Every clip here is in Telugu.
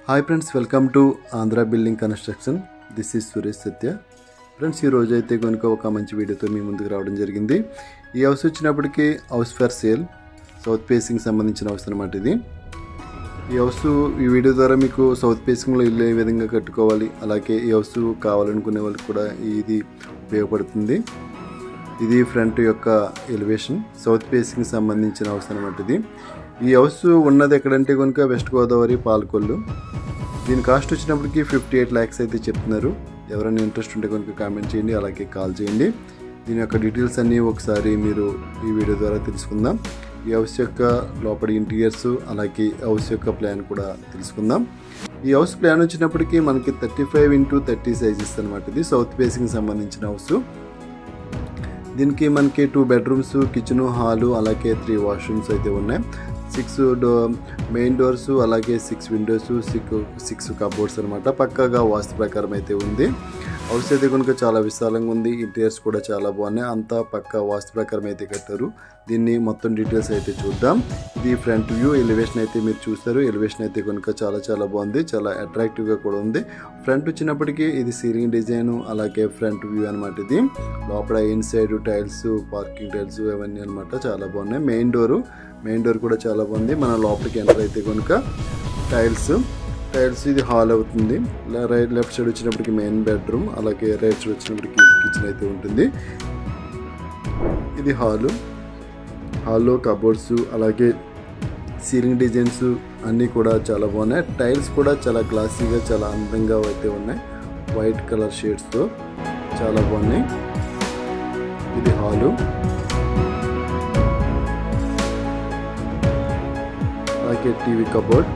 Hi friends, welcome to Andhra building construction. This is Suresh Satya. Friends, ఈ రోజు అయితే కనుక ఒక మంచి వీడియోతో మీ ముందుకు రావడం జరిగింది. ఈ హౌస్ వచ్చినప్పటికీ house for sale, south facing సంబంధించిన హౌస్ అనమాట ఇది. ఈ హౌస్ ఈ వీడియో ద్వారా మీకు సౌత్ ఫేసింగ్లో ఇల్లు ఏ విధంగా కట్టుకోవాలి, అలాగే ఈ హౌస్ కావాలనుకునే వాళ్ళకి కూడా ఇది ఉపయోగపడుతుంది. ఇది ఫ్రంట్ యొక్క ఎలివేషన్, సౌత్ ఫేసింగ్ సంబంధించిన హౌస్ అనమాట ఇది. ఈ హౌస్ ఉన్నది ఎక్కడంటే కనుక వెస్ట్ గోదావరి, పాలకొల్లు. దీని కాస్ట్ వచ్చినప్పటికి 58 lakhs అయితే చెప్తున్నారు. ఎవరైనా ఇంట్రెస్ట్ ఉంటే కనుక కామెంట్ చేయండి, అలాగే కాల్ చేయండి. దీని యొక్క డీటెయిల్స్ అన్నీ ఒకసారి మీరు ఈ వీడియో ద్వారా తెలుసుకుందాం. ఈ హౌస్ యొక్క లోపలి ఇంటీరియర్స్, అలాగే హౌస్ యొక్క ప్లాన్ కూడా తెలుసుకుందాం. ఈ హౌస్ ప్లాన్ వచ్చినప్పటికీ మనకి 35x30 సైజెస్ అనమాట. ఇది సౌత్ ఫేసింగ్ సంబంధించిన హౌస్. దీనికి మనకి 2 bedrooms, కిచెన్, హాలు, అలాగే 3 washrooms అయితే ఉన్నాయి. 6 మెయిన్ డోర్స్, అలాగే 6 windows, 6 కబోర్డ్స్ అనమాట. పక్కాగా వాస్తు ప్రకారం అయితే ఉంది. హౌస్ అయితే కనుక చాలా విశాలంగా ఉంది. ఇంటీరియర్స్ కూడా చాలా బాగున్నాయి. అంతా పక్కా వాస్తు ప్రకారం అయితే కట్టారు. దీన్ని మొత్తం డీటెయిల్స్ అయితే చూద్దాం. ఇది ఫ్రంట్ వ్యూ ఎలివేషన్ అయితే మీరు చూస్తారు. ఎలివేషన్ అయితే కనుక చాలా బాగుంది, చాలా అట్రాక్టివ్గా కూడా ఉంది. ఫ్రంట్ వచ్చినప్పటికీ ఇది సీలింగ్ డిజైన్, అలాగే ఫ్రంట్ వ్యూ అనమాట. ఇది లోపల ఇన్సైడ్ టైల్స్, పార్కింగ్ టైల్స్ అవన్నీ అనమాట చాలా బాగున్నాయి. మెయిన్ డోర్ కూడా చాలా బాగుంది. మన లోపలికి ఎంటర్ అయితే కనుక టైల్స్ ఇది హాల్ అవుతుంది. లెఫ్ట్ సైడ్ వచ్చినప్పటికి మెయిన్ బెడ్రూమ్, అలాగే రైట్ సైడ్ వచ్చినప్పటికి కిచెన్ అయితే ఉంటుంది. ఇది హాల్లో కబోర్డ్స్, అలాగే సీలింగ్ డిజైన్స్ అన్నీ కూడా చాలా బాగున్నాయి. టైల్స్ కూడా చాలా గ్లాసీగా, చాలా అందంగా అయితే ఉన్నాయి. వైట్ కలర్ షేడ్స్తో చాలా బాగున్నాయి. ఇది హాలు, అలాగే టీవీ కబోర్డ్,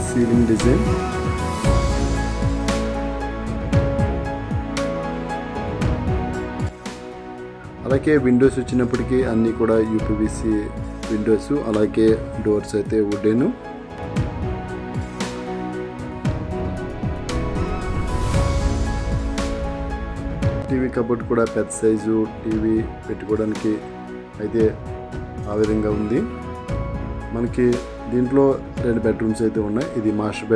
సీలింగ్ డిజైన్, అలాగే విండోస్ వచ్చినప్పటికీ అన్నీ కూడా యూపీవీసీ విండోస్, అలాగే డోర్స్ అయితే వుడెన్. టీవీ కబోర్డ్ కూడా పెద్ద సైజు టీవీ పెట్టుకోవడానికి అయితే ఆ విధంగా ఉంది. మనకి దీంట్లో 2 bedrooms అయితే ఉన్నాయి. ఇది మాస్టర్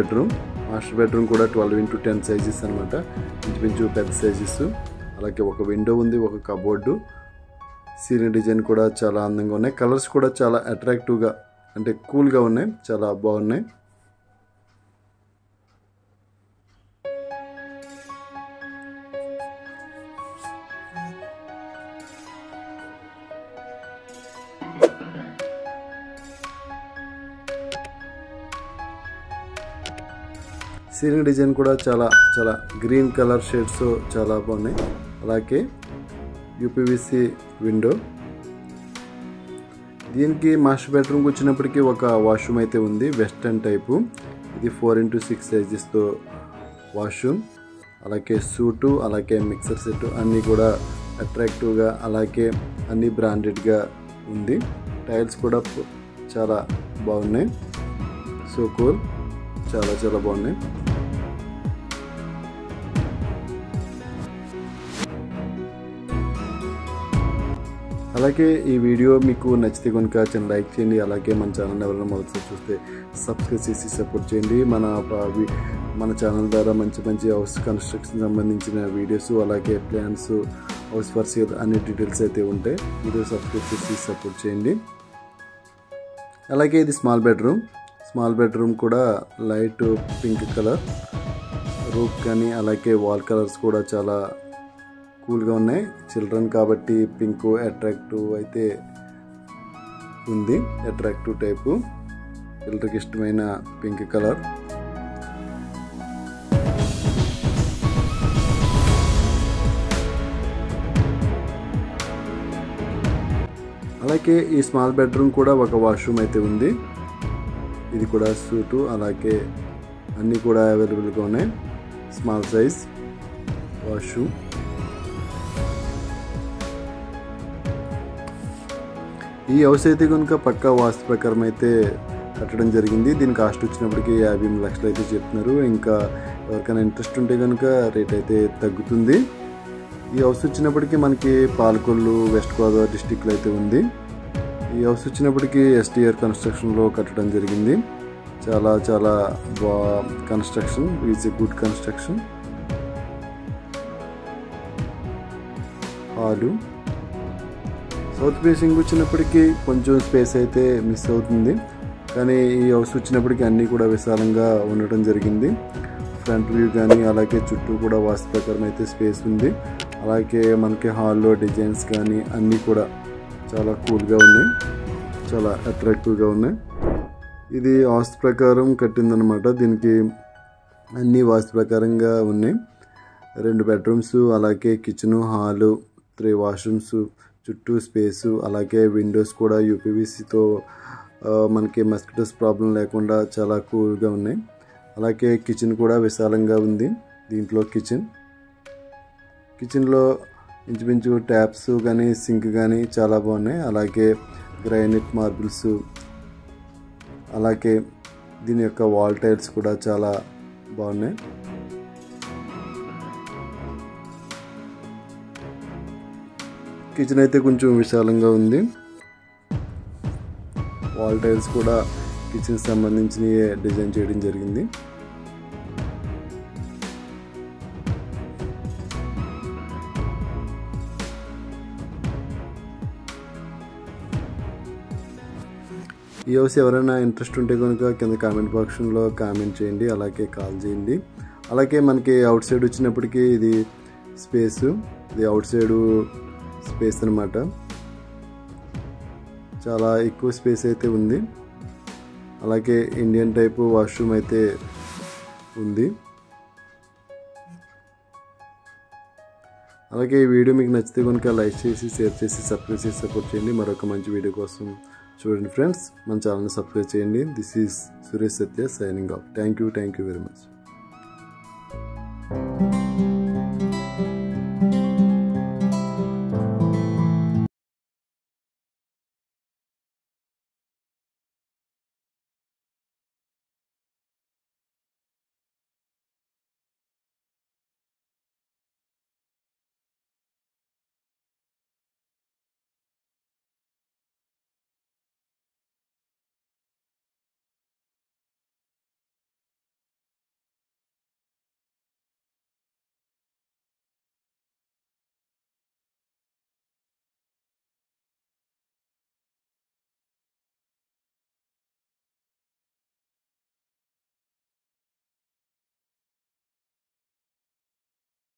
బెడ్రూమ్ కూడా 12x10 సైజెస్ అనమాట. ఇంచుమించు పెద్ద సైజెస్. అలాగే ఒక విండో ఉంది, ఒక కబోర్డు. సీలింగ్ డిజైన్ కూడా చాలా అందంగా ఉన్నాయి. కలర్స్ కూడా చాలా అట్రాక్టివ్గా, అంటే కూల్గా ఉన్నాయి, చాలా బాగున్నాయి. సీలింగ్ డిజైన్ కూడా చాలా గ్రీన్ కలర్ షేడ్స్ చాలా బాగున్నాయి. అలాగే యూపీవీసీ విండో. దీనికి మాస్టర్ బెడ్రూమ్కి వచ్చినప్పటికీ ఒక వాష్రూమ్ అయితే ఉంది, వెస్టర్న్ టైపు. ఇది 4x6 సైజెస్తో వాష్రూమ్, అలాగే సూటు, అలాగే మిక్సర్ సెట్ అన్నీ కూడా అట్రాక్టివ్గా, అలాగే అన్నీ బ్రాండెడ్గా ఉంది. టైల్స్ కూడా చాలా బాగున్నాయి. సో కూల్, చాలా బాగున్నాయి. అలాగే ఈ వీడియో మీకు నచ్చితే కనుక లైక్ చేయండి. అలాగే మన ఛానల్ ఎవరైనా మొదటిసారి చూస్తే సబ్స్క్రైబ్ చేసి సపోర్ట్ చేయండి. మన ఛానల్ ద్వారా మంచి హౌస్ కన్స్ట్రక్షన్ సంబంధించిన వీడియోస్, అలాగే ప్లాన్స్, హౌస్ ఫర్ సేల్ అన్ని డీటెయిల్స్ అయితే ఉంటాయి. వీడియో సబ్స్క్రైబ్ చేసి సపోర్ట్ చేయండి. అలాగే ఇది స్మాల్ బెడ్రూమ్ కూడా లైట్ పింక్ కలర్ రూఫ్ కానీ, అలాగే వాల్ కలర్స్ కూడా చాలా కూల్గా ఉన్నాయి. చిల్డ్రన్ కాబట్టి పింక్ అట్రాక్టివ్ అయితే ఉంది, అట్రాక్టివ్ టైపు, పిల్లలకి ఇష్టమైన పింక్ కలర్. అలాగే ఈ స్మాల్ బెడ్రూమ్ కూడా ఒక వాష్రూమ్ అయితే ఉంది. ఇది కూడా సూటు, అలాగే అన్నీ కూడా అవైలబుల్గా ఉన్నాయి. Small size washroom. ఈ హౌస్ అయితే కనుక పక్కా వాస్తు ప్రకారం అయితే కట్టడం జరిగింది. దీని కాస్ట్ వచ్చినప్పటికీ 58 lakhs అయితే చెప్తున్నారు. ఇంకా ఎవరికైనా ఇంట్రెస్ట్ ఉంటే కనుక రేట్ అయితే తగ్గుతుంది. ఈ హౌస్ వచ్చినప్పటికీ మనకి పాలకొల్లు, వెస్ట్ గోదావరి డిస్టిక్లో అయితే ఉంది. ఈ హౌస్ వచ్చినప్పటికీ STR కన్స్ట్రక్షన్లో కట్టడం జరిగింది. చాలా చాలా construction is a good construction. Hall south facing వచ్చినప్పటికీ కొంచెం స్పేస్ అయితే మిస్ అవుతుంది, కానీ ఈ హౌస్ వచ్చినప్పటికీ అన్నీ కూడా విశాలంగా ఉండటం జరిగింది. ఫ్రంట్ వ్యూ కానీ అలాగే చుట్టూ కూడా వాస్తు ప్రకారం అయితే స్పేస్ ఉంది. అలాగే మనకి హాల్లో డిజైన్స్ కానీ అన్నీ కూడా చాలా కూల్గా ఉన్నాయి, చాలా అట్రాక్టివ్గా ఉన్నాయి. ఇది వాస్తు ప్రకారం కట్టిందనమాట. దీనికి అన్నీ వాస్తు ప్రకారంగా ఉన్నాయి. 2 బెడ్రూమ్స్, అలాగే కిచెను, హాలు, 3 వాష్రూమ్స్, చుట్టూ స్పేసు, అలాగే విండోస్ కూడా యూపీవీసీతో మనకి మస్కిటోస్ ప్రాబ్లం లేకుండా చాలా కూల్గా ఉన్నాయి. అలాగే కిచెన్ కూడా విశాలంగా ఉంది. దీంట్లో కిచెన్లో ఇంచుమించు ట్యాప్స్ కానీ సింక్ కానీ చాలా బాగున్నాయి. అలాగే గ్రానైట్ మార్బుల్స్, అలాగే దీని యొక్క వాల్ టైల్స్ కూడా చాలా బాగున్నాయి. కిచెన్ అయితే కొంచెం విశాలంగా ఉంది. వాల్ టైల్స్ కూడా కిచెన్ సంబంధించి డిజైన్ చేయడం జరిగింది. ఈ హౌస్ ఎవరైనా ఇంట్రెస్ట్ ఉంటే కనుక కింద కామెంట్ బాక్స్లో కామెంట్ చేయండి, అలాగే కాల్ చేయండి. అలాగే మనకి అవుట్ సైడ్ వచ్చినప్పటికీ ఇది అవుట్ సైడ్ స్పేస్ అనమాట. చాలా ఎక్కువ స్పేస్ అయితే ఉంది. అలాగే ఇండియన్ టైపు వాష్రూమ్ అయితే ఉంది. అలాగే ఈ వీడియో మీకు నచ్చితే కనుక లైక్ చేసి, షేర్ చేసి, సబ్స్క్రైబ్ చేసి సపోర్ట్ చేయండి. మరొక మంచి వీడియో కోసం చూడండి ఫ్రెండ్స్. మన ఛానల్ని సబ్స్క్రైబ్ చేయండి. This is Suresh Satya signing off. Thank you very much.